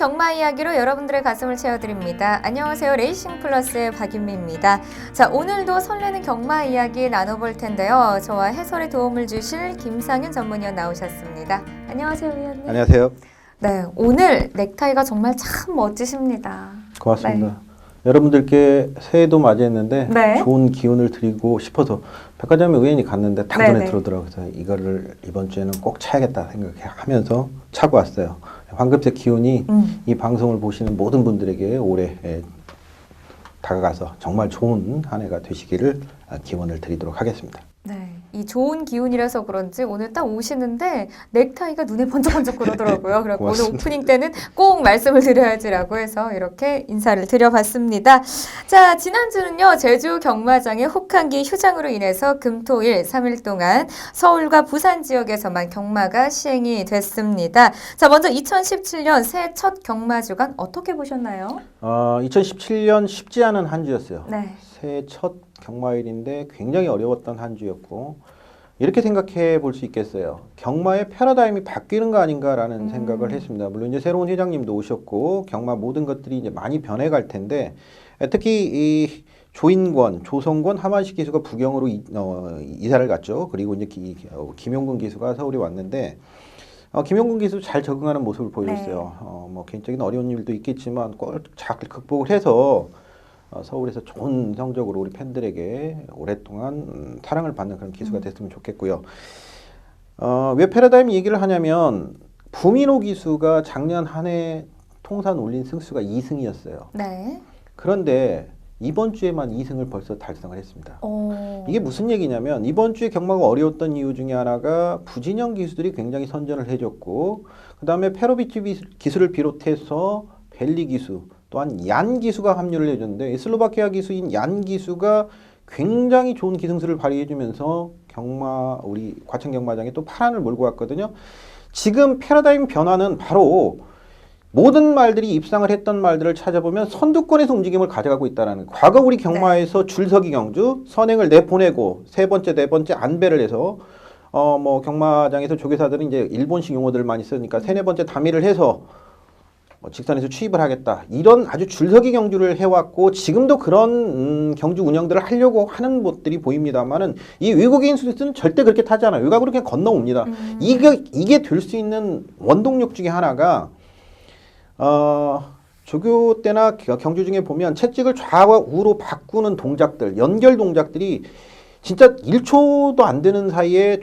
경마 이야기로 여러분들의 가슴을 채워드립니다. 안녕하세요. 레이싱 플러스의 박윤미입니다. 자, 오늘도 설레는 경마 이야기 나눠볼 텐데요. 저와 해설에 도움을 주실 김상윤 전문위원 나오셨습니다. 안녕하세요, 위원님. 안녕하세요. 네, 오늘 넥타이가 정말 참 멋지십니다. 고맙습니다. 네. 여러분들께 새해도 맞이했는데 네. 좋은 기운을 드리고 싶어서 백화점에 우연히 갔는데 딱 눈에 네네. 들어오더라고요. 그래서 이거를 이번 주에는 꼭 차야겠다 생각하면서 차고 왔어요. 황금색 기운이 이 방송을 보시는 모든 분들에게 올해 다가가서 정말 좋은 한 해가 되시기를 기원을 드리도록 하겠습니다. 네, 이 좋은 기운이라서 그런지 오늘 딱 오시는데 넥타이가 눈에 번쩍번쩍 그러더라고요. 그래서 오늘 오프닝 때는 꼭 말씀을 드려야지라고 해서 이렇게 인사를 드려봤습니다. 자, 지난주는요, 제주 경마장의 혹한기 휴장으로 인해서 금토일 3일 동안 서울과 부산 지역에서만 경마가 시행이 됐습니다. 자, 먼저 2017년 새해 첫 경마 주간 어떻게 보셨나요? 2017년 쉽지 않은 한 주였어요. 네. 새해 첫 경마일인데 굉장히 어려웠던 한 주였고 이렇게 생각해 볼 수 있겠어요. 경마의 패러다임이 바뀌는 거 아닌가라는 생각을 했습니다. 물론 이제 새로운 회장님도 오셨고 경마 모든 것들이 이제 많이 변해갈 텐데 특히 이 조인권, 조성권, 하만식 기수가 부경으로 이사를 갔죠. 그리고 이제 김용근 기수가 서울에 왔는데 김용근 기수 잘 적응하는 모습을 보여줬어요. 네. 뭐 개인적인 어려운 일도 있겠지만 꼭 잘 극복을 해서 서울에서 좋은 성적으로 우리 팬들에게 오랫동안 사랑을 받는 그런 기수가 됐으면 좋겠고요. 왜 패러다임 얘기를 하냐면 부민호 기수가 작년 한 해 통산 올린 승수가 2승이었어요. 네. 그런데 이번 주에만 2승을 벌써 달성을 했습니다. 오. 이게 무슨 얘기냐면 이번 주에 경마가 어려웠던 이유 중에 하나가 부진영 기수들이 굉장히 선전을 해줬고 그 다음에 페로비치 기수를 비롯해서 벨리 기수 또한 얀 기수가 합류를 해줬는데 슬로바키아 기수인 얀 기수가 굉장히 좋은 기승수를 발휘해주면서 우리 과천 경마장에 또 파란을 몰고 왔거든요. 지금 패러다임 변화는 바로 모든 말들이 입상을 했던 말들을 찾아보면 선두권에서 움직임을 가져가고 있다는 거예요. 과거 우리 경마에서 줄서기 경주 선행을 내보내고 세 번째 네 번째 안배를 해서 뭐 경마장에서 조교사들은 이제 일본식 용어들을 많이 쓰니까 세네 번째 담의를 해서 직선에서 취입을 하겠다. 이런 아주 줄서기 경주를 해왔고 지금도 그런 경주 운영들을 하려고 하는 것들이 보입니다만은 이 외국인 수는 절대 그렇게 타지 않아요. 외곽으로 그냥 건너옵니다. 이게 될 수 있는 원동력 중에 하나가 조교 때나 경주 중에 보면 채찍을 좌와 우로 바꾸는 동작들, 연결 동작들이 진짜 1초도 안 되는 사이에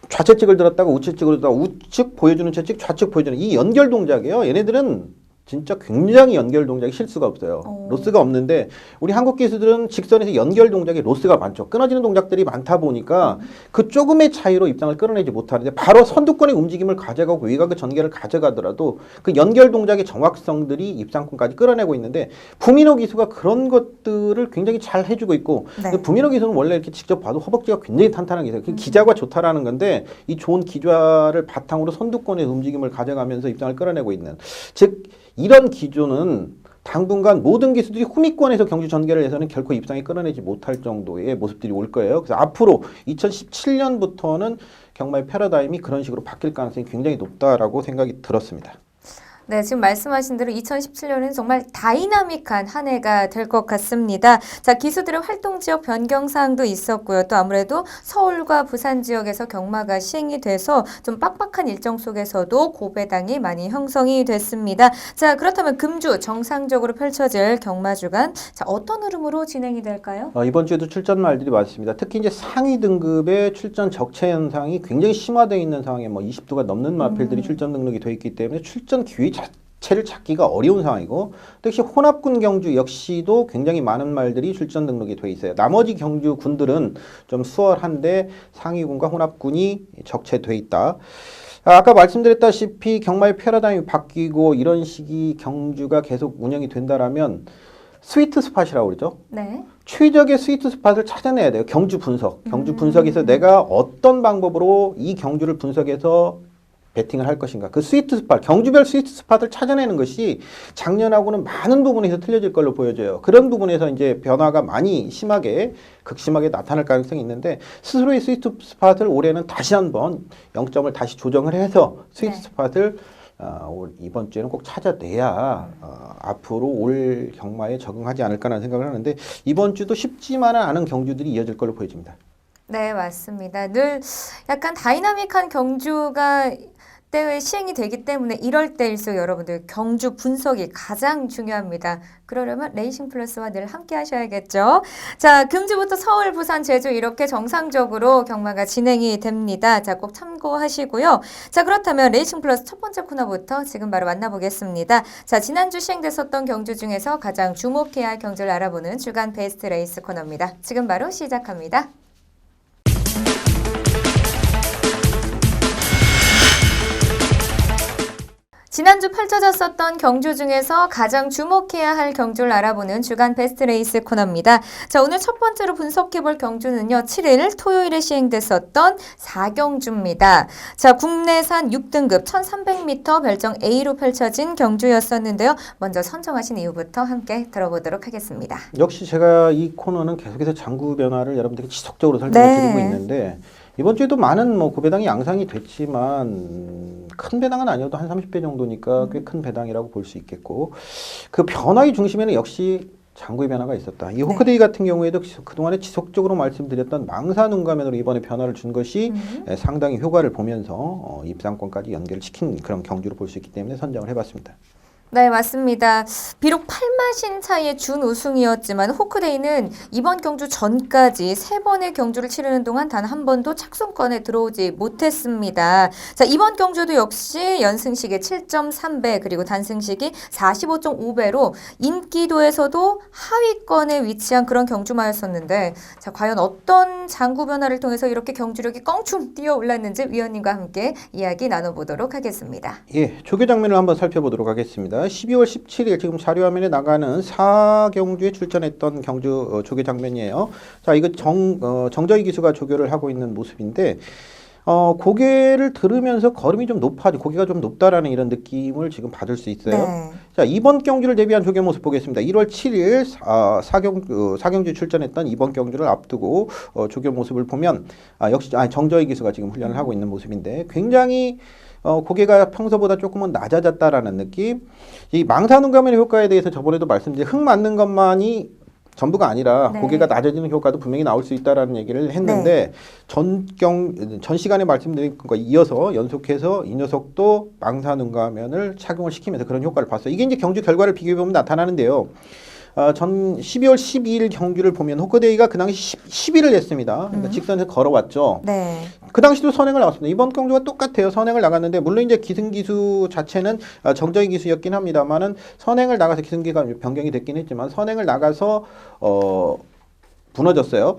좌채찍을 들었다가 우채찍을 들었다가 우측 보여주는 채찍, 좌측 보여주는 이 연결 동작이에요. 얘네들은 진짜 굉장히 연결 동작이 실수가 없어요. 로스가 없는데 우리 한국 기수들은 직선에서 연결 동작이 로스가 많죠. 끊어지는 동작들이 많다 보니까 그 조금의 차이로 입상을 끌어내지 못하는데 바로 선두권의 움직임을 가져가고 외곽의 전개를 가져가더라도 그 연결 동작의 정확성들이 입상권까지 끌어내고 있는데 부민호 기수가 그런 것들을 굉장히 잘 해주고 있고 네. 부민호 기수는 원래 이렇게 직접 봐도 허벅지가 굉장히 탄탄하게 있어요. 기자가 좋다라는 건데 이 좋은 기좌를 바탕으로 선두권의 움직임을 가져가면서 입상을 끌어내고 있는 즉 이런 기조는 당분간 모든 기수들이 후미권에서 경주 전개를 해서는 결코 입상에 끌어내지 못할 정도의 모습들이 올 거예요. 그래서 앞으로 2017년부터는 경마의 패러다임이 그런 식으로 바뀔 가능성이 굉장히 높다라고 생각이 들었습니다. 네, 지금 말씀하신 대로 2017년은 정말 다이나믹한 한 해가 될 것 같습니다. 자, 기수들의 활동 지역 변경 사항도 있었고요. 또 아무래도 서울과 부산 지역에서 경마가 시행이 돼서 좀 빡빡한 일정 속에서도 고배당이 많이 형성이 됐습니다. 자, 그렇다면 금주 정상적으로 펼쳐질 경마 주간, 자, 어떤 흐름으로 진행이 될까요? 이번 주에도 출전 말들이 많습니다. 특히 이제 상위 등급의 출전 적체 현상이 굉장히 심화되어 있는 상황에 20두가 넘는 마필들이 출전 등록이 되어 있기 때문에 출전 기회 자체를 찾기가 어려운 상황이고 특히 혼합군 경주 역시도 굉장히 많은 말들이 출전 등록이 돼 있어요. 나머지 경주 군들은 좀 수월한데 상위군과 혼합군이 적체돼 있다. 아까 말씀드렸다시피 경마의 패러다임이 바뀌고 이런 식의 경주가 계속 운영이 된다라면 스위트 스팟이라고 그러죠. 네. 최적의 스위트 스팟을 찾아내야 돼요. 경주 분석에서 내가 어떤 방법으로 이 경주를 분석해서 배팅을 할 것인가. 그 스위트 스팟, 경주별 스위트 스팟을 찾아내는 것이 작년하고는 많은 부분에서 틀려질 걸로 보여져요. 그런 부분에서 이제 변화가 많이 극심하게 나타날 가능성이 있는데 스스로의 스위트 스팟을 올해는 다시 한번 0점을 다시 조정을 해서 스위트 스팟을 이번 주에는 꼭 찾아내야 앞으로 올 경마에 적응하지 않을까라는 생각을 하는데 이번 주도 쉽지만은 않은 경주들이 이어질 걸로 보여집니다. 네, 맞습니다. 늘 약간 다이나믹한 경주가 때에 시행이 되기 때문에 이럴 때일수록 여러분들 경주 분석이 가장 중요합니다. 그러려면 레이싱 플러스와 늘 함께 하셔야겠죠. 자, 금주부터 서울, 부산, 제주 이렇게 정상적으로 경마가 진행이 됩니다. 자, 꼭 참고하시고요. 자, 그렇다면 레이싱 플러스 첫 번째 코너부터 지금 바로 만나보겠습니다. 자, 지난주 시행됐었던 경주 중에서 가장 주목해야 할 경주를 알아보는 주간 베스트 레이스 코너입니다. 지금 바로 시작합니다. 지난주 펼쳐졌었던 경주 중에서 가장 주목해야 할 경주를 알아보는 주간 베스트 레이스 코너입니다. 자, 오늘 첫 번째로 분석해볼 경주는요. 7일 토요일에 시행됐었던 4경주입니다. 자, 국내산 6등급 1300m 별정 A로 펼쳐진 경주였었는데요. 먼저 선정하신 이유부터 함께 들어보도록 하겠습니다. 역시 제가 이 코너는 계속해서 장구 변화를 여러분들에게 지속적으로 설명을 네. 드리고 있는데 이번 주에도 많은 고배당이 양상이 됐지만 큰 배당은 아니어도 한 30배 정도니까 꽤 큰 배당이라고 볼 수 있겠고 그 변화의 중심에는 역시 장구의 변화가 있었다. 이 호크데이 같은 경우에도 그동안에 지속적으로 말씀드렸던 망사 눈가면으로 이번에 변화를 준 것이 상당히 효과를 보면서 입상권까지 연결시킨 그런 경주로 볼 수 있기 때문에 선정을 해봤습니다. 네, 맞습니다. 비록 8마신 차이의 준우승이었지만 호크데이는 이번 경주 전까지 3번의 경주를 치르는 동안 단 한 번도 착순권에 들어오지 못했습니다. 자, 이번 경주도 역시 연승식의 7.3배 그리고 단승식이 45.5배로 인기도에서도 하위권에 위치한 그런 경주마였었는데 자, 과연 어떤 장구 변화를 통해서 이렇게 경주력이 껑충 뛰어올랐는지 위원님과 함께 이야기 나눠보도록 하겠습니다. 예, 조교 장면을 한번 살펴보도록 하겠습니다. 12월 17일 지금 자료화면에 나가는 4경주에 출전했던 경주 조교 장면이에요. 자, 이거 정저희 기수가 조교를 하고 있는 모습인데 고개를 들으면서 걸음이 좀 높아지, 고개가 좀 높다라는 이런 느낌을 지금 받을 수 있어요. 네. 자, 이번 경주를 대비한 조교 모습 보겠습니다. 1월 7일 4경주 출전했던 이번 경주를 앞두고 조교 모습을 보면 역시 정저희 기수가 지금 훈련을 하고 있는 모습인데 굉장히 고개가 평소보다 조금은 낮아졌다라는 느낌. 이 망사눈가면의 효과에 대해서 저번에도 말씀드린 흙 맞는 것만이 전부가 아니라 네. 고개가 낮아지는 효과도 분명히 나올 수 있다라는 얘기를 했는데 전 시간에 말씀드린 것과 이어서 연속해서 이 녀석도 망사눈가면을 착용을 시키면서 그런 효과를 봤어요. 이게 이제 경주 결과를 비교해 보면 나타나는데요. 전 12월 12일 경주를 보면 호크데이가 그 당시 10일을 했습니다. 그러니까 직선에서 걸어왔죠. 네. 그 당시도 선행을 나왔습니다. 이번 경주가 똑같아요. 선행을 나갔는데 물론 이제 기승기수 자체는 정저희 기수였긴 합니다만은 선행을 나가서 기승기가 변경이 됐긴 했지만 선행을 나가서 무너졌어요.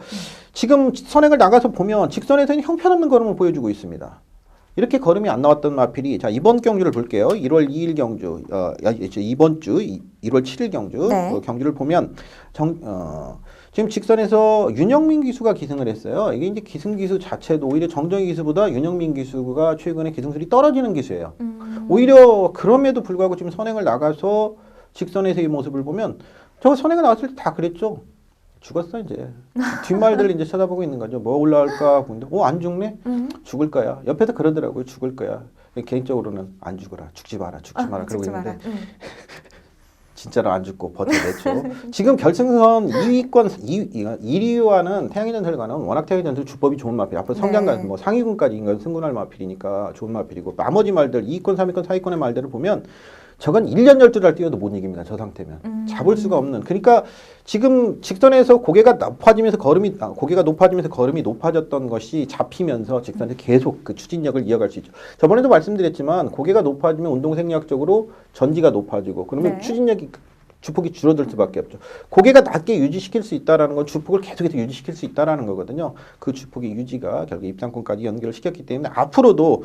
지금 선행을 나가서 보면 직선에서는 형편없는 걸음을 보여주고 있습니다. 이렇게 걸음이 안 나왔던 마필이 자 이번 경주를 볼게요. 1월 2일 경주 이번 주 1월 7일 경주 네. 경주를 보면 지금 직선에서 윤영민 기수가 기승을 했어요. 이게 이제 기승 기수 자체도 오히려 정정희 기수보다 윤영민 기수가 최근에 기승술이 떨어지는 기수예요. 오히려 그럼에도 불구하고 지금 선행을 나가서 직선에서의 모습을 보면 저 선행을 나왔을 때 다 그랬죠. 죽었어 이제 뒷말들 이제 쳐다보고 있는 거죠. 뭐 올라올까 보는데 안 죽네? 죽을 거야. 옆에서 그러더라고요. 죽을 거야. 개인적으로는 안 죽어라. 죽지 마라. 죽지 마라. 그러고 있는데 진짜로 안 죽고 버텨냈죠. 지금 결승선 1위와는 태양의전설과는 워낙 태양의전설 주법이 좋은 마필. 앞으로 성장가 뭐 상위군까지 인간 승군할 마필이니까 좋은 마필이고 나머지 말들 2위권, 3위권, 4위권의 말들을 보면 저건 1년 12달 뛰어도 못 이깁니다. 저 상태면. 잡을 수가 없는. 그러니까 지금 직선에서 고개가 높아지면서 걸음이 높아졌던 것이 잡히면서 직선에서 계속 그 추진력을 이어갈 수 있죠. 저번에도 말씀드렸지만 고개가 높아지면 운동생리학적으로 전지가 높아지고 그러면 추진력이 주폭이 줄어들 수밖에 없죠. 고개가 낮게 유지시킬 수 있다라는 건 주폭을 계속해서 유지시킬 수 있다라는 거거든요. 그 주폭의 유지가 결국 입상권까지 연결을 시켰기 때문에 앞으로도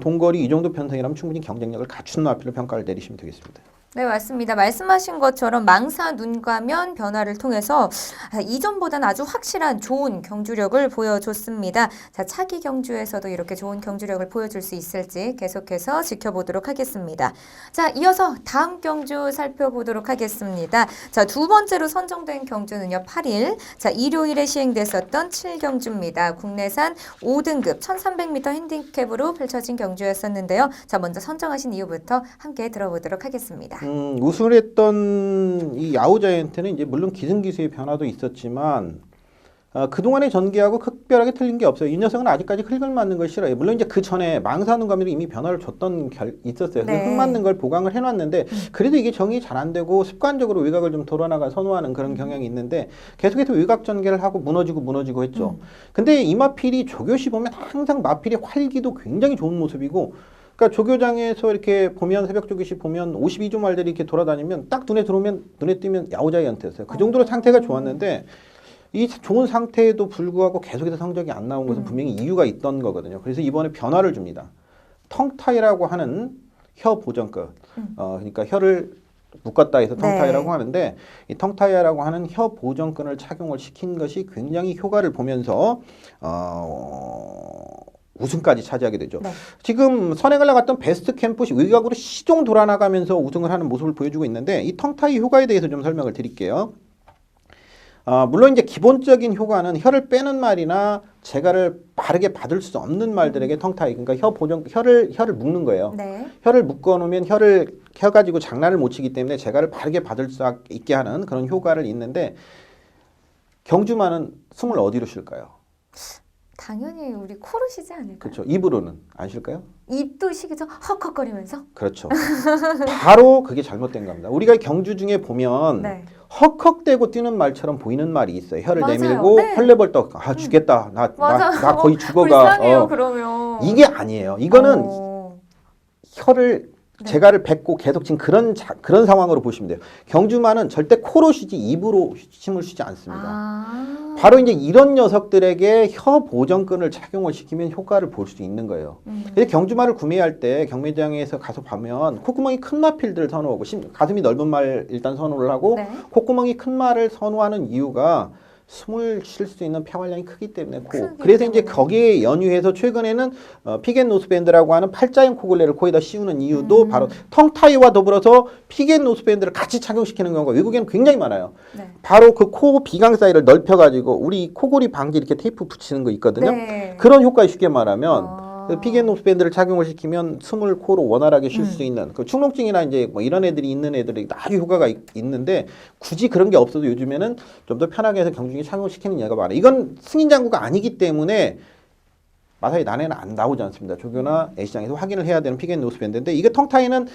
동거리 이 정도 편성이라면 충분히 경쟁력을 갖춘 마필로 평가를 내리시면 되겠습니다. 네, 맞습니다. 말씀하신 것처럼 망사 눈가면 변화를 통해서 이전보다는 아주 확실한 좋은 경주력을 보여줬습니다. 자, 차기 경주에서도 이렇게 좋은 경주력을 보여줄 수 있을지 계속해서 지켜보도록 하겠습니다. 자, 이어서 다음 경주 살펴보도록 하겠습니다. 자, 두 번째로 선정된 경주는요, 8일. 자, 일요일에 시행됐었던 7경주입니다. 국내산 5등급 1300m 핸디캡으로 펼쳐진 경주였었는데요. 자, 먼저 선정하신 이유부터 함께 들어보도록 하겠습니다. 우승을 했던 이 야오자이언트는 이제 물론 기승기수의 변화도 있었지만 그동안의 전개하고 특별하게 틀린 게 없어요. 이 녀석은 아직까지 흙을 맞는 걸 싫어해요. 물론 이제 그 전에 망사는 감독이 이미 변화를 줬던 있었어요. 네. 흙 맞는 걸 보강을 해놨는데 그래도 이게 정이 잘 안 되고 습관적으로 외곽을 좀 돌아나가 선호하는 그런 경향이 있는데 계속해서 외곽 전개를 하고 무너지고 했죠. 근데 이 마필이 조교시 보면 항상 마필의 활기도 굉장히 좋은 모습이고 그러니까 조교장에서 이렇게 보면 새벽 조교시 보면 52조 말들이 이렇게 돌아다니면 딱 눈에 띄면 야오자이언트였어요. 그 정도로 상태가 좋았는데 이 좋은 상태에도 불구하고 계속해서 성적이 안 나온 것은 분명히 이유가 있던 거거든요. 그래서 이번에 변화를 줍니다. 텅타이라고 하는 혀 보정끝. 그러니까 혀를 묶었다 해서 텅타이라고 하는데 이 텅타이라고 하는 혀 보정끈을 착용을 시킨 것이 굉장히 효과를 보면서 우승까지 차지하게 되죠. 네. 지금 선행을 나갔던 베스트 캠프 외곽으로 시종 돌아나가면서 우승을 하는 모습을 보여주고 있는데 이 텅타이 효과에 대해서 좀 설명을 드릴게요. 물론 이제 기본적인 효과는 혀를 빼는 말이나 재갈을 바르게 받을 수 없는 말들에게 텅타이, 그러니까 혀를 묶는 거예요. 네. 혀를 묶어 놓으면 혀 가지고 장난을 못 치기 때문에 재갈을 바르게 받을 수 있게 하는 그런 효과를 있는데 경주마는 숨을 어디로 쉴까요? 당연히 우리 코로 쉬지 않을까요? 그렇죠. 입으로는 안 쉴까요? 입도 쉬겠죠? 헉헉거리면서? 그렇죠. 바로 그게 잘못된 겁니다. 우리가 경주 중에 보면 네. 헉헉대고 뛰는 말처럼 보이는 말이 있어요. 혀를 맞아요. 내밀고 네. 헐레벌떡 죽겠다. 나 거의 죽어가. 불쌍해요, 그러면. 이게 아니에요. 이거는 혀를 재갈을 뱉고 계속 지금 그런 상황으로 보시면 돼요. 경주마는 절대 코로 쉬지 입으로 힘을 쉬지 않습니다. 바로 이제 이런 녀석들에게 혀 보정끈을 착용을 시키면 효과를 볼 수 있는 거예요. 그래서 경주마를 구매할 때 경매장에서 가서 보면 콧구멍이 큰 마필들을 선호하고 가슴이 넓은 말 일단 선호를 하고 네. 콧구멍이 큰 말을 선호하는 이유가 숨을 쉴 수 있는 폐활량이 크기 때문에 그래서 이제 거기에 연유해서 최근에는 피겐노스밴드라고 하는 팔자형 코골레를 코에다 씌우는 이유도 바로 텅타이와 더불어서 피겐노스밴드를 같이 착용시키는 경우가 외국에는 굉장히 많아요. 네. 바로 그 코 비강 사이를 넓혀가지고 우리 코골이 방지 이렇게 테이프 붙이는 거 있거든요. 네. 그런 효과 쉽게 말하면 피겐노스밴드를 착용을 시키면 숨을 코로 원활하게 쉴 수 있는 그 축농증이나 이제 뭐 이런 애들이 있는 애들이 아주 효과가 있는데 굳이 그런 게 없어도 요즘에는 좀 더 편하게 해서 경중에 착용시키는 예가 많아요. 이건 승인 장구가 아니기 때문에 마사이 난에는 안 나오지 않습니다. 조교나 애시장에서 확인을 해야 되는 피겐노스밴드인데 이게 텅타이는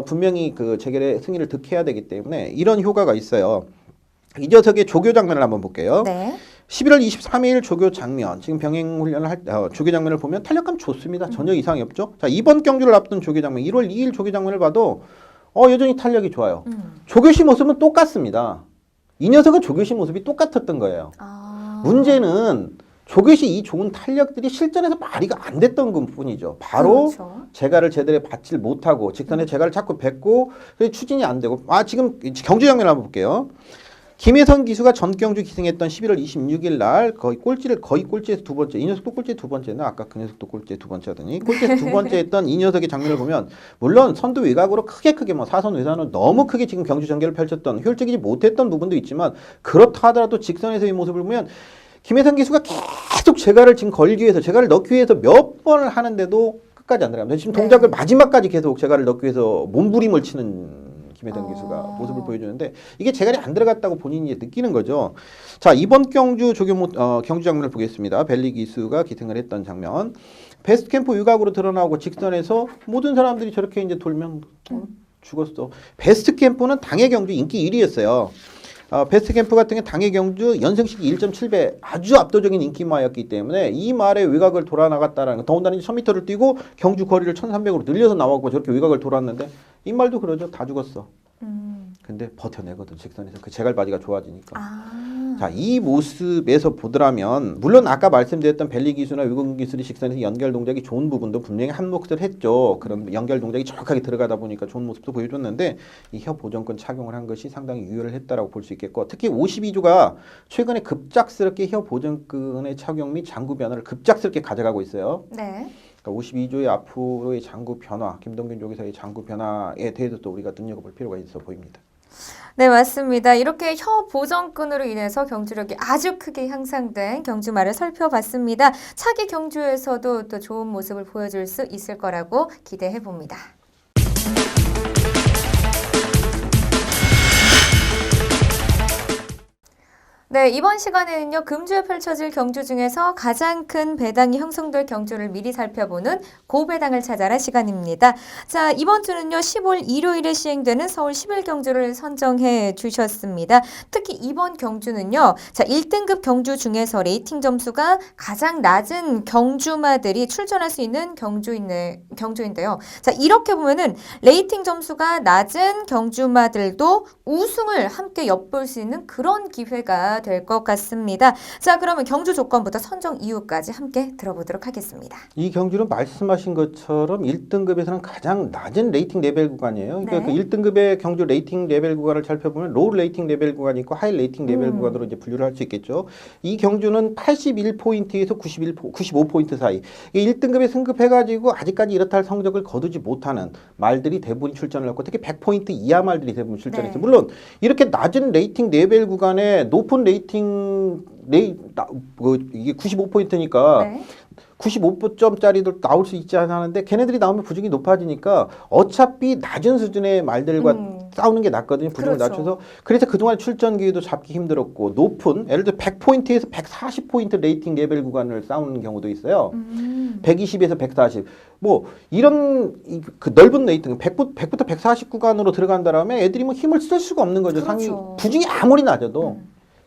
분명히 그 재결의 승인을 득해야 되기 때문에 이런 효과가 있어요. 이 녀석의 조교 장면을 한번 볼게요. 네. 11월 23일 조교 장면, 지금 병행 훈련을 할 조교 장면을 보면 탄력감 좋습니다. 전혀 이상이 없죠. 자, 이번 경주를 앞둔 조교 장면, 1월 2일 조교 장면을 봐도 여전히 탄력이 좋아요. 조교시 모습은 똑같습니다. 이 녀석은 조교시 모습이 똑같았던 거예요. 문제는 조교시 이 좋은 탄력들이 실전에서 발휘가 안 됐던 것뿐이죠. 바로 그렇죠. 재갈을 제대로 받질 못하고 직선에 재갈을 자꾸 뱉고 추진이 안 되고 지금 경주 장면을 한번 볼게요. 김혜선 기수가 전경주 기승했던 11월 26일 날 거의 꼴찌에서 두 번째, 이 녀석도 꼴찌에 두 번째나 아까 그 녀석도 꼴찌에 두 번째 하더니 꼴찌에서 두 번째 했던 이 녀석의 장면을 보면 물론 선두 외곽으로 크게 뭐 사선 외선은 너무 크게 지금 경주 전개를 펼쳤던 효율적이지 못했던 부분도 있지만 그렇다 하더라도 직선에서의 모습을 보면 김혜선 기수가 계속 재갈을 지금 재갈을 넣기 위해서 몇 번을 하는데도 끝까지 안 들어갑니다. 지금 동작을 마지막까지 계속 재갈을 넣기 위해서 몸부림을 치는 김혜선 기수가 모습을 보여주는데 이게 재갈이 안 들어갔다고 본인이 느끼는 거죠. 자, 이번 경주 경주 장면을 보겠습니다. 벨리 기수가 기승을 했던 장면. 베스트 캠프 외곽으로 드러나고 직선에서 모든 사람들이 저렇게 이제 돌면 죽었어. 베스트 캠프는 당해 경주 인기 1위였어요. 베스트 캠프 같은 게 당해 경주 연승시기 1.7배 아주 압도적인 인기마였기 때문에 이 말에 외곽을 돌아 나갔다라는 거. 더군다나 1000m를 뛰고 경주 거리를 1300으로 늘려서 나왔고 저렇게 외곽을 돌았는데 이 말도 그러죠. 다 죽었어. 근데 버텨내거든 직선에서 그 재갈바지가 좋아지니까. 자, 이 모습에서 보더라면 물론 아까 말씀드렸던 벨리 기수나 위공 기술이 직선에서 연결 동작이 좋은 부분도 분명히 한 몫을 했죠. 그런 연결 동작이 정확하게 들어가다 보니까 좋은 모습도 보여줬는데 이 혀 보정권 착용을 한 것이 상당히 유효를 했다라고 볼 수 있겠고, 특히 52조가 최근에 급작스럽게 혀 보정권의 착용 및 장구 변화를 급작스럽게 가져가고 있어요. 네. 그러니까 52조의 앞으로의 장구 변화, 김동균 조기사의 장구 변화에 대해서도 우리가 눈여겨볼 필요가 있어 보입니다. 네, 맞습니다. 이렇게 혀 보정근으로 인해서 경주력이 아주 크게 향상된 경주마를 살펴봤습니다. 차기 경주에서도 또 좋은 모습을 보여줄 수 있을 거라고 기대해 봅니다. 네, 이번 시간에는요, 금주에 펼쳐질 경주 중에서 가장 큰 배당이 형성될 경주를 미리 살펴보는 고배당을 찾아라 시간입니다. 자, 이번 주는요, 10월 일요일에 시행되는 서울 10일 경주를 선정해 주셨습니다. 특히 이번 경주는요, 자, 1등급 경주 중에서 레이팅 점수가 가장 낮은 경주마들이 출전할 수 있는 경주인데요. 자, 이렇게 보면은 레이팅 점수가 낮은 경주마들도 우승을 함께 엿볼 수 있는 그런 기회가 될 것 같습니다. 자, 그러면 경주 조건부터 선정 이유까지 함께 들어보도록 하겠습니다. 이 경주는 말씀하신 것처럼 1등급에서는 가장 낮은 레이팅 레벨 구간이에요. 그러니까 네. 그 1등급의 경주 레이팅 레벨 구간을 살펴보면 로우 레이팅 레벨 구간이 있고 하이 레이팅 레벨 구간으로 이제 분류를 할 수 있겠죠. 이 경주는 81포인트에서 95포인트 사이. 이 1등급에 승급해가지고 아직까지 이렇다 할 성적을 거두지 못하는 말들이 대부분 출전을 했고, 특히 100포인트 이하 말들이 대부분 출전했어요. 네. 물론 이렇게 낮은 레이팅 레벨 구간에 높은 이게 95포인트니까 네. 95점짜리도 나올 수 있지 않았는데 걔네들이 나오면 부중이 높아지니까 어차피 낮은 수준의 말들과 싸우는 게 낫거든요. 부중을 그렇죠. 낮춰서. 그래서 그동안 출전 기회도 잡기 힘들었고, 높은 예를 들어 100포인트에서 140포인트 레이팅 레벨 구간을 싸우는 경우도 있어요. 120에서 140. 뭐 이런 그 넓은 레이팅 100부터 140 구간으로 들어간다라면 애들이 뭐 힘을 쓸 수가 없는 거죠. 상위 그렇죠. 부중이 아무리 낮아도.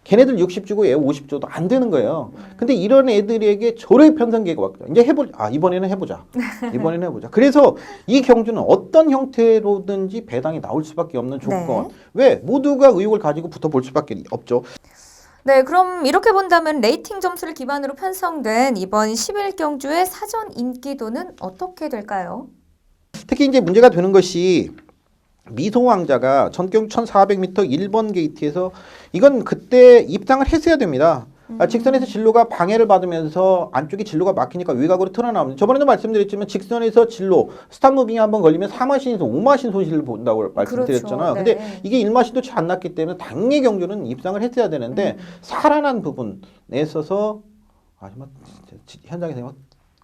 걔네들 60 주고 얘 50 줘도 안 되는 거예요. 근데 이런 애들에게 저의 편성계가 왔거든요. 이제 이번에는 해보자. 이번에는 해보자. 그래서 이 경주는 어떤 형태로든지 배당이 나올 수밖에 없는 조건. 네. 왜? 모두가 의욕을 가지고 붙어볼 수밖에 없죠. 네, 그럼 이렇게 본다면 레이팅 점수를 기반으로 편성된 이번 10일 경주의 사전 인기도는 어떻게 될까요? 특히 이제 문제가 되는 것이 미소왕자가 전경 1400m 1번 게이트에서 이건 그때 입상을 했어야 됩니다. 직선에서 진로가 방해를 받으면서 안쪽에 진로가 막히니까 외곽으로 튀어나옵니다. 저번에도 말씀드렸지만 직선에서 진로 스탑무빙이 한번 걸리면 4마신에서 5마신 손실을 본다고 말씀드렸잖아요. 그렇죠. 네. 근데 이게 1마신도 채 안 났기 때문에 당일 경주는 입상을 했어야 되는데 살아난 부분에 있어서 현장에서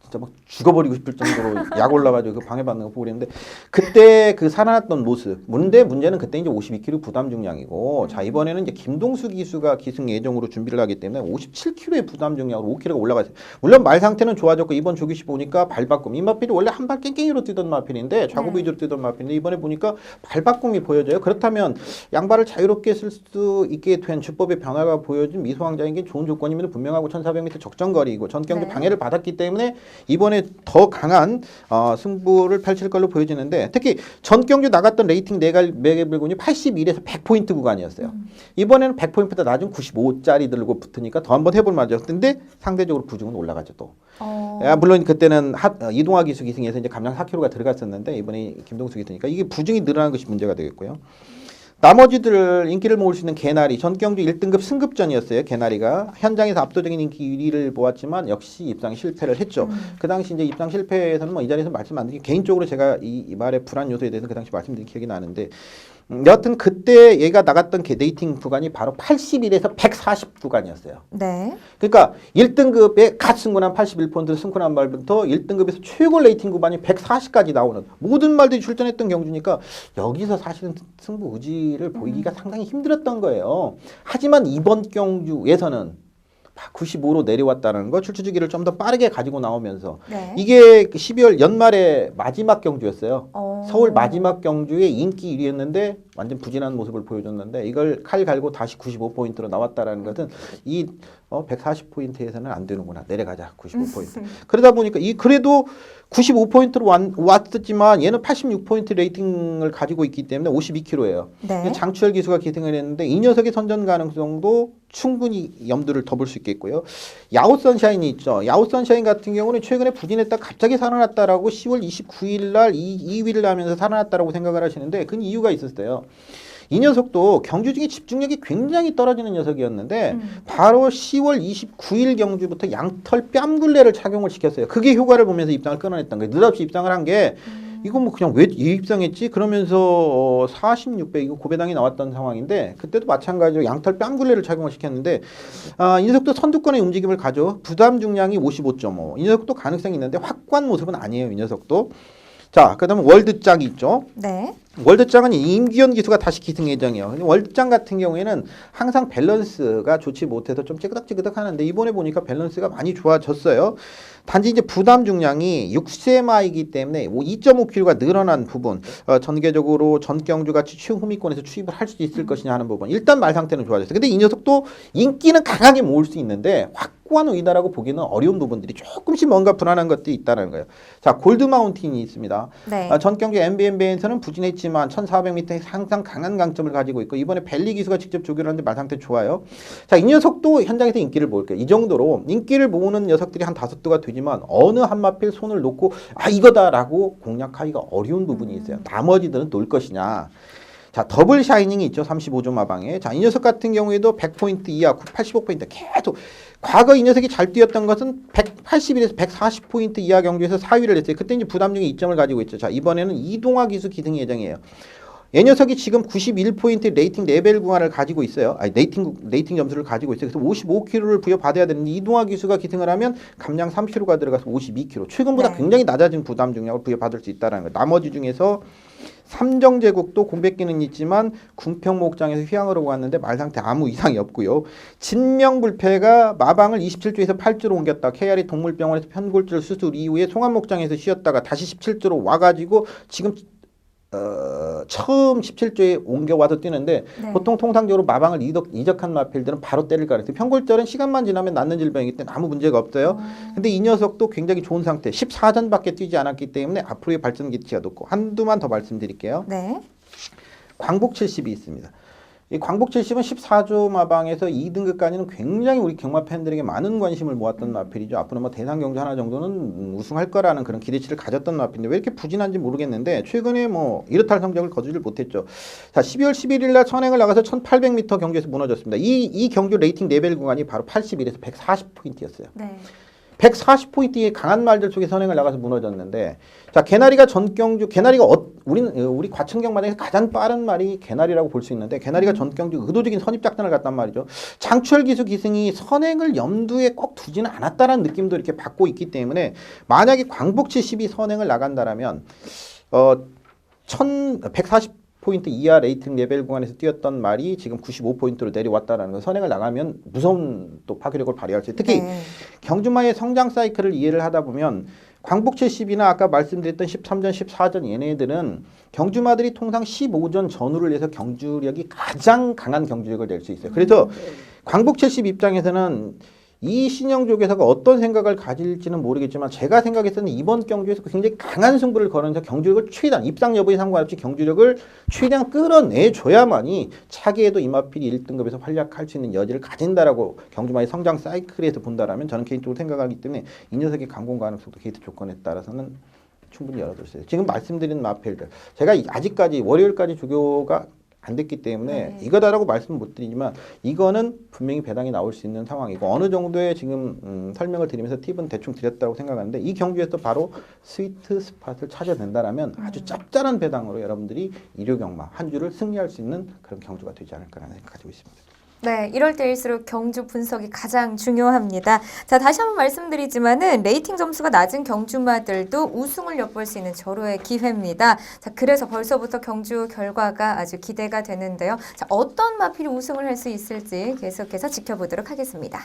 진짜 막 죽어버리고 싶을 정도로 약 올라가지고 그 방해받는 거 보고 그랬는데, 그때 그 살아났던 모습. 문제는 그때 이제 52kg 부담 중량이고, 자, 이번에는 이제 김동수 기수가 기승 예정으로 준비를 하기 때문에 57kg의 부담 중량으로 5kg가 올라갔어요. 물론 말 상태는 좋아졌고, 이번 조기시 보니까 발바꿈. 이 마필이 원래 한 발 깽깽이로 뛰던 마필인데, 좌고 위주로 뛰던 마필인데, 이번에 보니까 발바꿈이 보여져요. 그렇다면 양발을 자유롭게 쓸 수 있게 된 주법의 변화가 보여진 미소왕자에게 좋은 조건이면 분명하고 1400m 적정거리이고 전경주 네. 방해를 받았기 때문에 이번에 더 강한 승부를 펼칠 걸로 보여지는데, 특히 전 경주 나갔던 레이팅 매개불군이 81에서 100포인트 구간이었어요. 이번에는 100포인트보다 낮은 95짜리 들고 붙으니까 더 한번 해볼 만했는데 상대적으로 부중은 올라가죠 또. 물론 그때는 이동화 기수 기승에서 이제 감량 4kg가 들어갔었는데 이번에 김동수 기수니까 이게 부중이 늘어나는 것이 문제가 되겠고요. 나머지들 인기를 모을 수 있는 개나리, 전경주 1등급 승급전이었어요. 개나리가 현장에서 압도적인 인기 1위를 보았지만 역시 입상 실패를 했죠. 그 당시 이제 입상 실패에서는 뭐 이 자리에서 말씀 안 드리고, 개인적으로 제가 이 말의 불안 요소에 대해서 그 당시 말씀드린 기억이 나는데, 여하튼 그때 얘가 나갔던 레이팅 구간이 바로 81에서 140 구간이었어요. 네. 그러니까 1등급에 갓 승군한 81포인트 승군한 말부터 1등급에서 최고 레이팅 구간이 140까지 나오는 모든 말들이 출전했던 경주니까 여기서 사실은 승부 의지를 보이기가 상당히 힘들었던 거예요. 하지만 이번 경주에서는 95로 내려왔다는 거, 출주 주기를 좀 더 빠르게 가지고 나오면서 네. 이게 12월 연말에 마지막 경주였어요. 서울 마지막 경주의 인기 1위였는데 완전 부진한 모습을 보여줬는데, 이걸 칼 갈고 다시 95포인트로 나왔다라는 것은 이 140포인트에서는 안 되는구나. 내려가자. 95포인트. 그러다 보니까 그래도 95포인트로 왔었지만 얘는 86포인트 레이팅을 가지고 있기 때문에 52kg예요. 네. 장추열 기수가 기승을 했는데 이 녀석의 선전 가능성도 충분히 염두를 덮을 수 있겠고요. 야오 선샤인이 있죠. 야오 선샤인 같은 경우는 최근에 부진했다 갑자기 살아났다라고 10월 29일 날 2위를 하면서 살아났다라고 생각을 하시는데 그 이유가 있었어요. 이 녀석도 경주 중에 집중력이 굉장히 떨어지는 녀석이었는데 바로 10월 29일 경주부터 양털 뺨굴레를 착용을 시켰어요. 그게 효과를 보면서 입상을 끊어냈던 거예요. 느닷없이 입상을 한 게 이거 뭐 그냥 왜 입상했지? 그러면서 46배 이거 고배당이 나왔던 상황인데 그때도 마찬가지로 양털 뺨굴레를 착용을 시켰는데 이 녀석도 선두권의 움직임을 가져 부담 중량이 55.5. 이 녀석도 가능성이 있는데 확고한 모습은 아니에요. 이 녀석도. 자, 그다음에 월드짱이 있죠. 네. 월드짱은 임기현 기수가 다시 기승 예정이에요. 월드짱 같은 경우에는 항상 밸런스가 좋지 못해서 좀 찌그덕찌그덕 하는데 이번에 보니까 밸런스가 많이 좋아졌어요. 단지 이제 부담 중량이 6세마이기 때문에 2.5kg가 늘어난 부분, 전개적으로 전경주 같이 최후미권에서 추입을 할 수 있을 것이냐 하는 부분. 일단 말 상태는 좋아졌어요. 근데 이 녀석도 인기는 강하게 모을 수 있는데 확고한 의다라고 보기는 어려운 부분들이 조금씩 뭔가 불안한 것들이 있다는 거예요. 자, 골드 마운틴이 있습니다. 네. 전경주 MBNB에서는 부진했지만 1400m에 항상 강한 강점을 가지고 있고 이번에 벨리 기수가 직접 조교를 하는데 말 상태 좋아요. 자, 이 녀석도 현장에서 인기를 모을 거예요. 이 정도로 인기를 모으는 녀석들이 한 5두가 되지만 어느 한 마필 손을 놓고 이거다라고 공략하기가 어려운 부분이 있어요. 나머지들은 놀 것이냐. 자, 더블 샤이닝이 있죠. 35조 마방에. 자, 이 녀석 같은 경우에도 100포인트 이하, 85포인트 계속 과거 이 녀석이 잘 뛰었던 것은 181에서 140포인트 이하 경주에서 4위를 했어요. 그때 이제 부담중에 2점을 가지고 있죠. 자, 이번에는 이동화 기수 기승 예정이에요. 이 녀석이 지금 91포인트 레이팅 레벨 구간을 가지고 있어요. 레이팅 점수를 가지고 있어요. 그래서 55kg를 부여받아야 되는데 이동화 기수가 기승을 하면 감량 3kg가 들어가서 52kg. 최근보다 네. 굉장히 낮아진 부담 중량을 부여받을 수 있다는 거예요. 나머지 중에서 삼정제국도 공백기는 있지만 궁평목장에서 휘황을 하고 왔는데 말 상태 아무 이상이 없고요. 진명불패가 마방을 27조에서 8조로 옮겼다. KR이 동물병원에서 편골절 수술 이후에 송암목장에서 쉬었다가 다시 17조로 와가지고 지금 처음 17조에 옮겨와서 뛰는데 네. 보통 통상적으로 마방을 이적한 마필들은 바로 때릴 가능성이 편골절은 시간만 지나면 낫는 질병이기 때문에 아무 문제가 없어요. 근데 이 녀석도 굉장히 좋은 상태 14전밖에 뛰지 않았기 때문에 앞으로의 발전 기치가 높고 한두만 더 말씀드릴게요. 네. 광복 70이 있습니다. 이 광복 70은 14조 마방에서 2등급까지는 굉장히 우리 경마 팬들에게 많은 관심을 모았던 마필이죠. 앞으로 뭐 대상 경주 하나 정도는 우승할 거라는 그런 기대치를 가졌던 마필인데 왜 이렇게 부진한지 모르겠는데 최근에 뭐 이렇다 할 성적을 거두질 못했죠. 자, 12월 11일 날 선행을 나가서 1800m 경주에서 무너졌습니다. 이 경주 레이팅 레벨 구간이 바로 81에서 140포인트였어요. 네. 140포인트의 강한 말들 속에 선행을 나가서 무너졌는데 자, 개나리가 전경주 개나리가 우리 과천경마장에서 가장 빠른 말이 개나리라고 볼 수 있는데 개나리가 전경주 의도적인 선입 작전을 갔단 말이죠. 장추열 기수 기승이 선행을 염두에 꼭 두지는 않았다라는 느낌도 이렇게 받고 있기 때문에 만약에 광복 70이 선행을 나간다라면 140포인트 이하 레이팅 레벨 구간에서 뛰었던 말이 지금 95포인트로 내려왔다라는 건 선행을 나가면 무서운 또 파괴력을 발휘할 수 있어요. 특히 네. 경주마의 성장 사이클을 이해를 하다 보면 광복 70이나 아까 말씀드렸던 13전, 14전 얘네들은 경주마들이 통상 15전 전후를 해서 경주력이 가장 강한 경주력을 낼 수 있어요. 그래서 광복 70 입장에서는 이 신영조교사가 어떤 생각을 가질지는 모르겠지만 제가 생각했을 때 이번 경주에서 굉장히 강한 승부를 걸으면서 경주력을 최대한 입상 여부에 상관없이 경주력을 최대한 끌어내줘야만이 차기에도 이마필이 1등급에서 활약할 수 있는 여지를 가진다라고 경주마의 성장 사이클에서 본다라면 저는 개인적으로 생각하기 때문에 이 녀석의 강공 가능성도 게이트 조건에 따라서는 충분히 열어둘 수 있어요. 지금 말씀드린 마필들 제가 아직까지 월요일까지 조교가 안 됐기 때문에 네. 이거다라고 말씀을 못 드리지만 이거는 분명히 배당이 나올 수 있는 상황이고 어느 정도의 지금 설명을 드리면서 팁은 대충 드렸다고 생각하는데 이 경주에서 바로 스위트 스팟을 찾아낸다라면 아주 짭짤한 배당으로 여러분들이 일요경마 한 주를 승리할 수 있는 그런 경주가 되지 않을까라는 생각 가지고 있습니다. 네, 이럴 때일수록 경주 분석이 가장 중요합니다. 자, 다시 한번 말씀드리지만은 레이팅 점수가 낮은 경주마들도 우승을 엿볼 수 있는 절호의 기회입니다. 자, 그래서 벌써부터 경주 결과가 아주 기대가 되는데요. 자, 어떤 마필이 우승을 할 수 있을지 계속해서 지켜보도록 하겠습니다.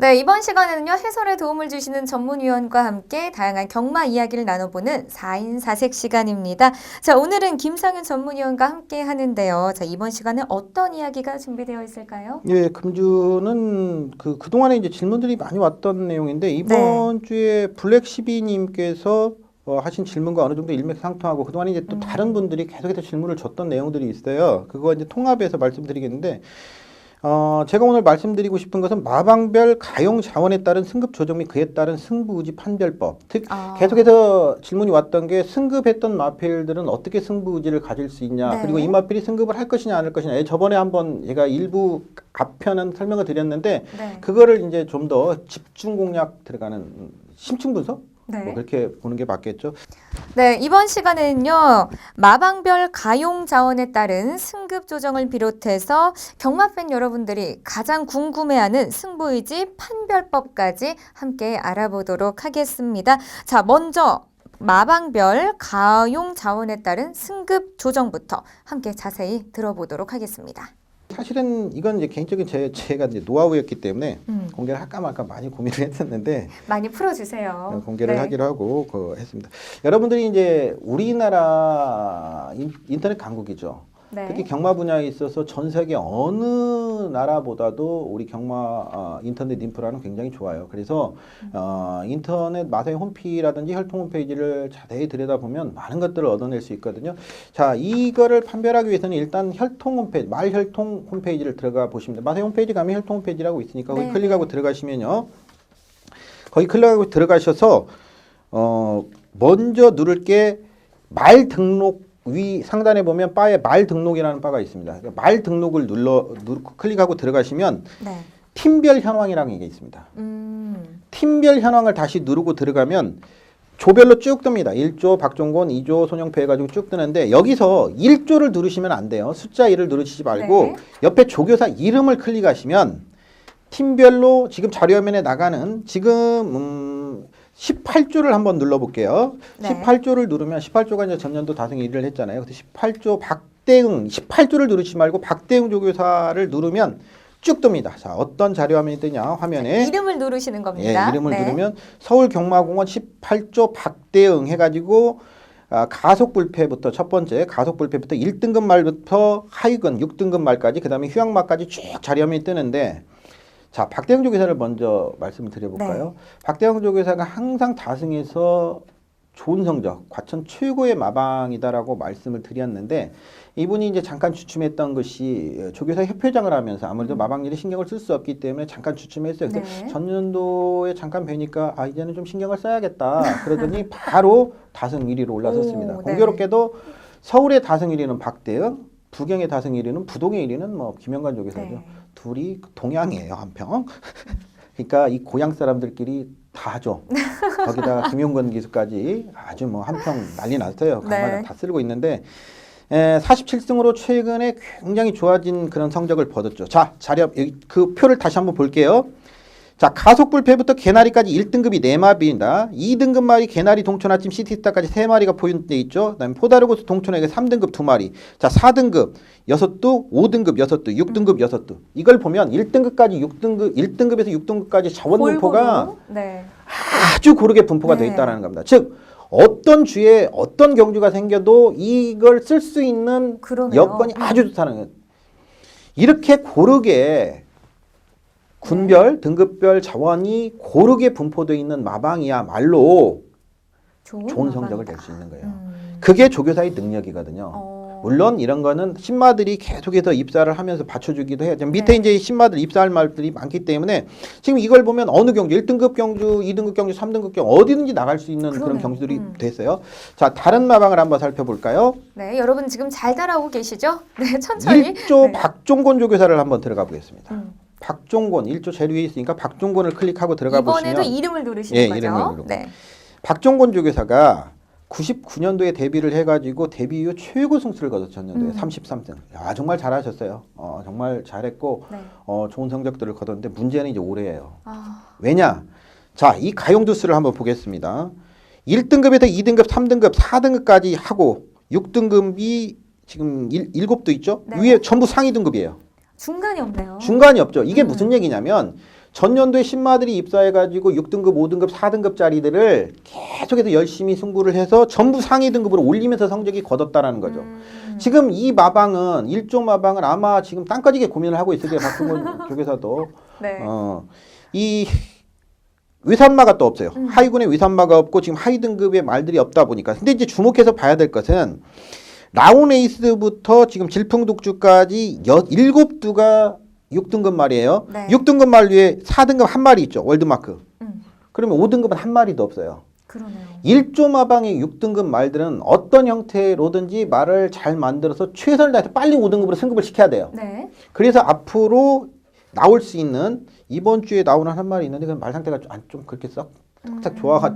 네, 이번 시간에는요, 해설에 도움을 주시는 전문위원과 함께 다양한 경마 이야기를 나눠보는 4인 4색 시간입니다. 자, 오늘은 김상윤 전문위원과 함께 하는데요. 자, 이번 시간에 어떤 이야기가 준비되어 있을까요? 예, 금주는 그동안에 이제 질문들이 많이 왔던 내용인데, 이번 주에 블랙12님께서 하신 질문과 어느 정도 일맥상통하고, 그동안에 이제 또 다른 분들이 계속해서 질문을 줬던 내용들이 있어요. 그거 이제 통합해서 말씀드리겠는데, 제가 오늘 말씀드리고 싶은 것은 마방별 가용 자원에 따른 승급 조정 및 그에 따른 승부우지 판별법. 즉 계속해서 질문이 왔던 게 승급했던 마필들은 어떻게 승부우지를 가질 수 있냐. 네. 그리고 이 마필이 승급을 할 것이냐 안 할 것이냐. 저번에 한번 제가 일부 앞편은 설명을 드렸는데 네. 그거를 이제 좀 더 집중 공략 들어가는 심층 분석? 네. 뭐 그렇게 보는 게 맞겠죠. 네, 이번 시간에는요, 마방별 가용 자원에 따른 승급 조정을 비롯해서 경마팬 여러분들이 가장 궁금해하는 승부의지 판별법까지 함께 알아보도록 하겠습니다. 자, 먼저 마방별 가용 자원에 따른 승급 조정부터 함께 자세히 들어보도록 하겠습니다. 사실은 이건 이제 개인적인 제가 이제 노하우였기 때문에 공개를 할까 말까 많이 고민을 했었는데 많이 풀어주세요. 공개를 네. 하기로 하고 했습니다. 여러분들이 이제 우리나라 인터넷 강국이죠. 네. 특히 경마 분야에 있어서 전 세계 어느 나라보다도 우리 경마 인터넷 인프라는 굉장히 좋아요. 그래서 인터넷 마사의 홈피라든지 혈통 홈페이지를 자세히 들여다보면 많은 것들을 얻어낼 수 있거든요. 자, 이거를 판별하기 위해서는 일단 혈통 홈페이지, 말혈통 홈페이지를 들어가 보시면 마사의 홈페이지 가면 혈통 홈페이지라고 있으니까 거기 네. 클릭하고 들어가시면요. 거기 클릭하고 들어가셔서 먼저 누를 게 말 등록 위 상단에 보면 바에 말 등록이라는 바가 있습니다. 말 등록을 누르고 클릭하고 들어가시면 네. 팀별 현황이라는 게 있습니다. 팀별 현황을 다시 누르고 들어가면 조별로 쭉 뜹니다. 1조 박종곤, 2조 손영표 해가지고 쭉 뜨는데 여기서 1조를 누르시면 안 돼요. 숫자 1을 누르시지 말고 네. 옆에 조교사 이름을 클릭하시면 팀별로 지금 자료화면에 나가는 지금 18조를 한번 눌러볼게요. 네. 18조를 누르면 18조가 이제 전년도 다승 1위를 했잖아요. 그래서 18조 박대응 18조를 누르지 말고 박대응 조교사를 누르면 쭉 뜹니다. 자, 어떤 자료화면이 뜨냐 화면에 이름을 누르시는 겁니다. 예, 이름을 네. 누르면 서울경마공원 18조 박대응 해가지고 가속불패부터 첫 번째 가속불패부터 1등급 말부터 하위근 6등급 말까지 그 다음에 휴양마까지 쭉 자료화면이 뜨는데 자, 박대영 조교사를 먼저 말씀을 드려볼까요? 네. 박대영 조교사가 항상 다승에서 좋은 성적, 과천 최고의 마방이다라고 말씀을 드렸는데 이분이 이제 잠깐 주춤했던 것이 조교사 협회장을 하면서 아무래도 마방일에 신경을 쓸 수 없기 때문에 잠깐 주춤했어요. 그래서 네. 전년도에 잠깐 뵈니까 이제는 좀 신경을 써야겠다. 그러더니 바로 다승 1위로 올라섰습니다. 오, 네. 공교롭게도 서울의 다승 1위는 박대영, 부경의 다승 1위는 부동의 1위는 뭐 김영관 조교사죠. 네. 둘이 동양이에요, 한평. 그러니까 이 고향 사람들끼리 다 하죠. 거기다가 김용건 기수까지 아주 뭐 한평 난리 났어요. 강마다 네. 다 쓸고 있는데 47승으로 최근에 굉장히 좋아진 그런 성적을 거뒀죠. 자, 그 표를 다시 한번 볼게요. 자, 가속불패부터 개나리까지 1등급이 4마리입니다. 2등급 말이 개나리 동천아침 시티스타까지 3마리가 포인트돼 있죠. 그다음에 포다르고스 동천에게 3등급 2마리. 자, 4등급 6두, 5등급 6두, 6등급 6두. 이걸 보면 1등급까지 6등급, 1등급에서 6등급까지 자원 분포가 골고루? 네. 아주 고르게 분포가 네. 되어 있다는 겁니다. 즉 어떤 주에 어떤 경주가 생겨도 이걸 쓸 수 있는 그러네요. 여건이 아주 좋다는 거예요. 이렇게 고르게 군별, 등급별 자원이 고르게 분포되어 있는 마방이야말로 좋은 성적을 낼 수 있는 거예요. 그게 조교사의 능력이거든요. 물론 이런 거는 신마들이 계속해서 입사를 하면서 받쳐주기도 해요. 밑에 이제 신마들 입사할 말들이 많기 때문에 지금 이걸 보면 어느 경주, 1등급 경주, 2등급 경주, 3등급 경주 어디든지 나갈 수 있는 그런 경주들이 됐어요. 자, 다른 마방을 한번 살펴볼까요? 네, 여러분 지금 잘 따라오고 계시죠? 네, 천천히. 1조 네. 박종곤 조교사를 한번 들어가 보겠습니다. 박종곤 1조 제일 위에 있으니까 박종곤을 클릭하고 들어가 보시면 이번에도 이름을 누르시는 예, 거죠? 이름을 누르고. 네. 박종곤 조교사가 99년도에 데뷔를 해가지고 데뷔 이후 최고 승수를 거뒀죠. 전년도에 33승. 야, 정말 잘하셨어요. 정말 잘했고 네. 좋은 성적들을 거뒀는데 문제는 이제 올해예요. 아, 왜냐? 자, 이 가용두수를 한번 보겠습니다. 1등급에서 2등급, 3등급, 4등급까지 하고 6등급이 지금 7도 있죠? 네. 위에 전부 상위 등급이에요. 중간이 없네요. 중간이 없죠. 이게 무슨 얘기냐면 전년도에 신마들이 입사해가지고 6등급, 5등급, 4등급짜리들을 계속해서 열심히 승부를 해서 전부 상위 등급으로 올리면서 성적이 거뒀다라는 거죠. 지금 이 마방은 1조 마방은 아마 지금 땅까지게 고민을 하고 있을 거예요. 박승권 조교사도. 네. 이 위산마가 또 없어요. 하위군에 위산마가 없고 지금 하위 등급의 말들이 없다 보니까. 근데 이제 주목해서 봐야 될 것은 라온에이스부터 지금 질풍독주까지 7두가 6등급 말이에요. 네. 6등급 말 위에 4등급 한 마리 있죠. 월드마크. 그러면 5등급은 한 마리도 없어요. 그러네요. 1조 마방의 6등급 말들은 어떤 형태로든지 말을 잘 만들어서 최선을 다해서 빨리 5등급으로 승급을 시켜야 돼요. 네. 그래서 앞으로 나올 수 있는 이번 주에 나오는 한 마리 있는데 그 말 상태가 좀 그렇게 싹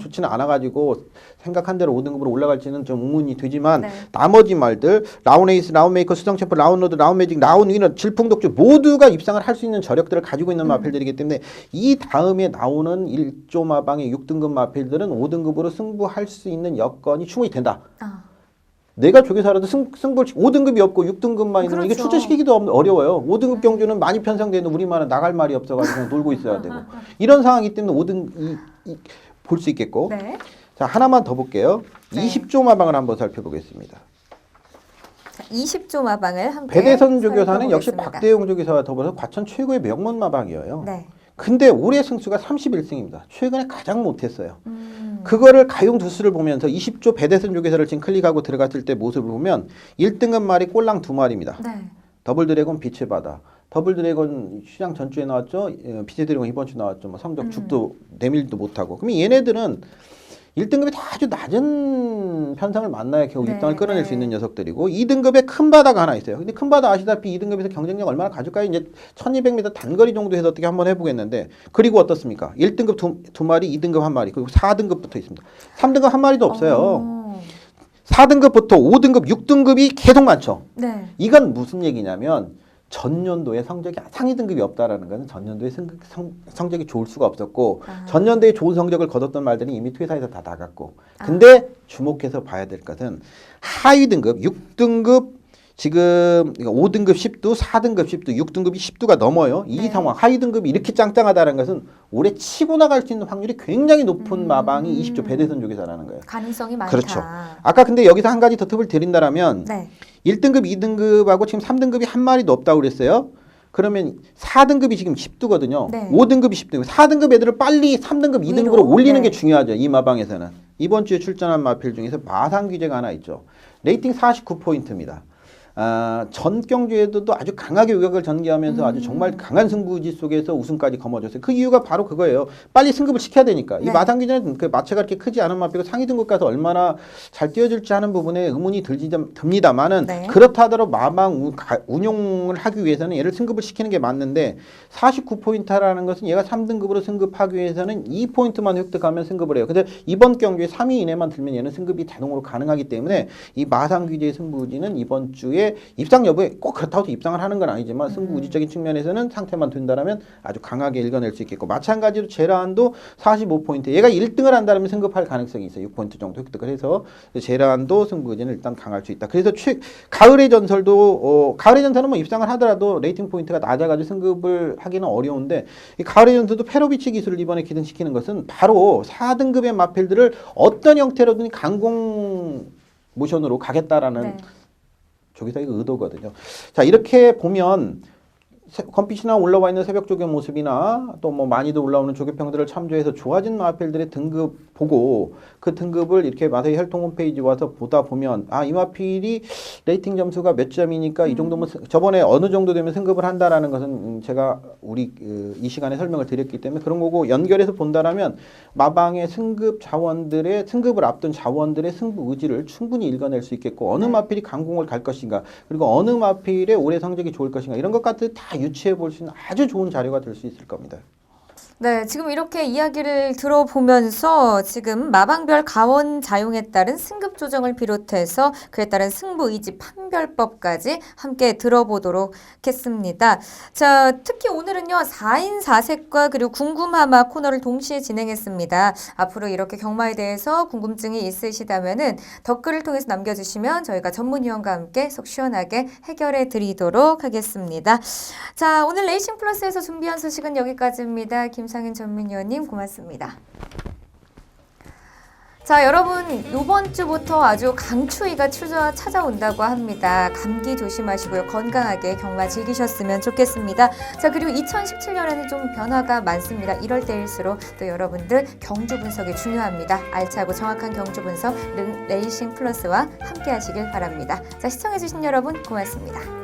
좋지는 않아가지고 생각한 대로 5등급으로 올라갈지는 좀 의문이 되지만 네. 나머지 나머지 말들 라운에이스, 라운메이커, 수성챔프, 라운로드, 라운매직, 라운위너, 질풍독주 모두가 입상을 할 수 있는 저력들을 가지고 있는 마필들이기 때문에 이 다음에 나오는 1조 마방의 6등급 마필들은 5등급으로 승부할 수 있는 여건이 충분히 된다. 아. 내가 조교사라도 승부를 5등급이 없고 6등급만 있는 이게 그렇죠. 출전시키기도 어려워요. 5등급 경주는 많이 편성되는 우리만은 나갈 말이 없어가지고 그냥 놀고 있어야 되고 이런 상황이기 때문에 5등 볼 수 있겠고 네. 자 하나만 더 볼게요. 네. 20조 마방을 한번 살펴보겠습니다. 자, 20조 마방을 함께 배대선 조교사는 역시 살펴보겠습니다. 박대용 조교사와 더불어서 과천 최고의 명문 마방이에요. 네. 근데 올해 승수가 31승입니다. 최근에 가장 못했어요. 그거를 가용 두수를 보면서 20조 배대선 조교사를 지금 클릭하고 들어갔을 때 모습을 보면 1등급 말이 꼴랑 2마리입니다. 네. 더블 드래곤 빛의 바다. 더블 드래곤 시장 전주에 나왔죠. 빛의 드래곤 이번 주 나왔죠. 뭐 성적 죽도 내밀도 못하고. 그러면 얘네들은 1등급이 다 아주 낮은 편성을 만나야 겨우 네, 입당을 끌어낼 네. 수 있는 녀석들이고 2등급에 큰 바다가 하나 있어요. 근데 큰 바다 아시다시피 2등급에서 경쟁력 얼마나 가질까요? 이제 1200m 단거리 정도 해서 어떻게 한번 해보겠는데 그리고 어떻습니까? 1등급 두 마리, 2등급 한 마리, 그리고 4등급 붙어 있습니다. 3등급 한 마리도 없어요. 4등급부터 5등급, 6등급이 계속 많죠. 네. 이건 무슨 얘기냐면 전년도에 성적이 상위 등급이 없다라는 것은 전년도에 성적이 좋을 수가 없었고 전년도에 좋은 성적을 거뒀던 말들은 이미 퇴사해서 다 나갔고 근데 주목해서 봐야 될 것은 하위 등급 6등급 지금 5등급 10두, 4등급 10두, 6등급이 10두가 넘어요. 이 네. 상황 하위 등급이 이렇게 짱짱하다는 것은 올해 치고 나갈 수 있는 확률이 굉장히 높은 마방이 20조 배대선 조교사라는 거예요. 가능성이 많다. 그렇죠. 아까 근데 여기서 한 가지 더 팁을 드린다라면 네. 1등급, 2등급하고 지금 3등급이 한 마리도 없다고 그랬어요. 그러면 4등급이 지금 10두거든요. 네. 5등급이 10등. 4등급 애들을 빨리 3등급, 2등급으로 위로? 올리는 네. 게 중요하죠. 이 마방에서는. 이번 주에 출전한 마필 중에서 마상 규제가 하나 있죠. 레이팅 49포인트입니다. 전 경주에도 아주 강하게 외곽을 전개하면서 아주 정말 강한 승부지 속에서 우승까지 거머쥐었어요. 그 이유가 바로 그거예요. 빨리 승급을 시켜야 되니까. 네. 이 마상 규제는 그 마체가 그렇게 크지 않은 마필고 상위 등급 가서 얼마나 잘 뛰어줄지 하는 부분에 의문이 듭니다만은 네. 그렇다 하더라도 마방 운용을 하기 위해서는 얘를 승급을 시키는 게 맞는데 49포인트라는 것은 얘가 3등급으로 승급하기 위해서는 2포인트만 획득하면 승급을 해요. 근데 이번 경주에 3위 이내만 들면 얘는 승급이 자동으로 가능하기 때문에 이 마상 규제의 승부지는 이번 주에 입상 여부에 꼭 그렇다고 해서 입상을 하는 건 아니지만 승부 우지적인 측면에서는 상태만 된다면 아주 강하게 읽어낼 수 있겠고 마찬가지로 제라안도 45포인트 얘가 1등을 한다면 승급할 가능성이 있어요. 6포인트 정도 획득을 해서 제라안도 승부지는 일단 강할 수 있다. 그래서 가을의 전설도 가을의 전설은 뭐 입상을 하더라도 레이팅 포인트가 낮아가지고 승급을 하기는 어려운데 이 가을의 전설도 페로비치 기술을 이번에 기능시키는 것은 바로 4등급의 마필들을 어떤 형태로든 강공 모션으로 가겠다라는 네. 조교사의 의도거든요. 자 이렇게 보면 컴핏이나 올라와 있는 새벽 조교 모습이나 또 뭐 많이도 올라오는 조교평들을 참조해서 좋아진 마필들의 등급 보고 그 등급을 이렇게 마세이 혈통 홈페이지 와서 보다 보면 아 이 마필이 레이팅 점수가 몇 점이니까 이 정도면 저번에 어느 정도 되면 승급을 한다라는 것은 제가 우리 이 시간에 설명을 드렸기 때문에 그런 거고 연결해서 본다라면 마방의 승급 자원들의 승급을 앞둔 자원들의 승부 의지를 충분히 읽어낼 수 있겠고 어느 마필이 강공을 갈 것인가 그리고 어느 마필의 올해 성적이 좋을 것인가 이런 것까지 다 유추해 볼 수 있는 아주 좋은 자료가 될 수 있을 겁니다. 네, 지금 이렇게 이야기를 들어보면서 지금 마방별 가원 자용에 따른 승급 조정을 비롯해서 그에 따른 승부 의지 판별 선별법까지 함께 들어보도록 하겠습니다. 자, 특히 오늘은요 4인 4색과 그리고 궁금하마 코너를 동시에 진행했습니다. 앞으로 이렇게 경마에 대해서 궁금증이 있으시다면은 댓글을 통해서 남겨주시면 저희가 전문위원과 함께 속 시원하게 해결해 드리도록 하겠습니다. 자, 오늘 레이싱 플러스에서 준비한 소식은 여기까지입니다. 김상현 전문위원님 고맙습니다. 자, 여러분 이번 주부터 아주 강추위가 찾아온다고 합니다. 감기 조심하시고요. 건강하게 경마 즐기셨으면 좋겠습니다. 자, 그리고 2017년에는 좀 변화가 많습니다. 이럴 때일수록 또 여러분들 경주 분석이 중요합니다. 알차고 정확한 경주 분석 레이싱 플러스와 함께 하시길 바랍니다. 자, 시청해주신 여러분 고맙습니다.